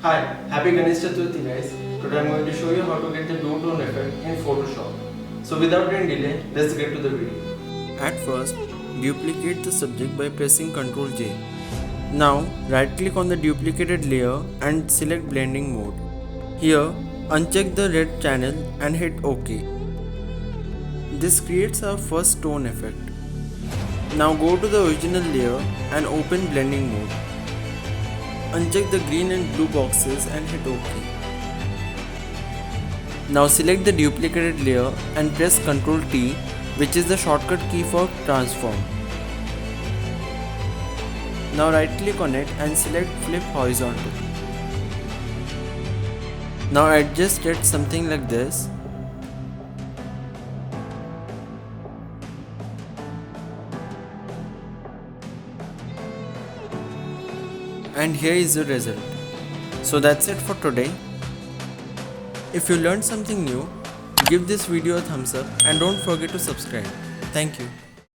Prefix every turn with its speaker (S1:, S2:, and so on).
S1: Hi, happy Ganesh Chaturthi guys. Today I'm going to show you how to get the blue tone effect in Photoshop. So without any delay, let's get to the video.
S2: At first, duplicate the subject by pressing Ctrl J. Now, right click on the duplicated layer and select blending mode. Here, uncheck the red channel and hit OK. This creates our first tone effect. Now go to the original layer and open blending mode. Uncheck the green and blue boxes and hit OK. Now select the duplicated layer and press Ctrl T, which is the shortcut key for transform. Now right click on it and select flip horizontal. Now adjust it something like this. And here is the result. So that's it for today. If you learned something new, give this video a thumbs up and don't forget to subscribe. Thank you.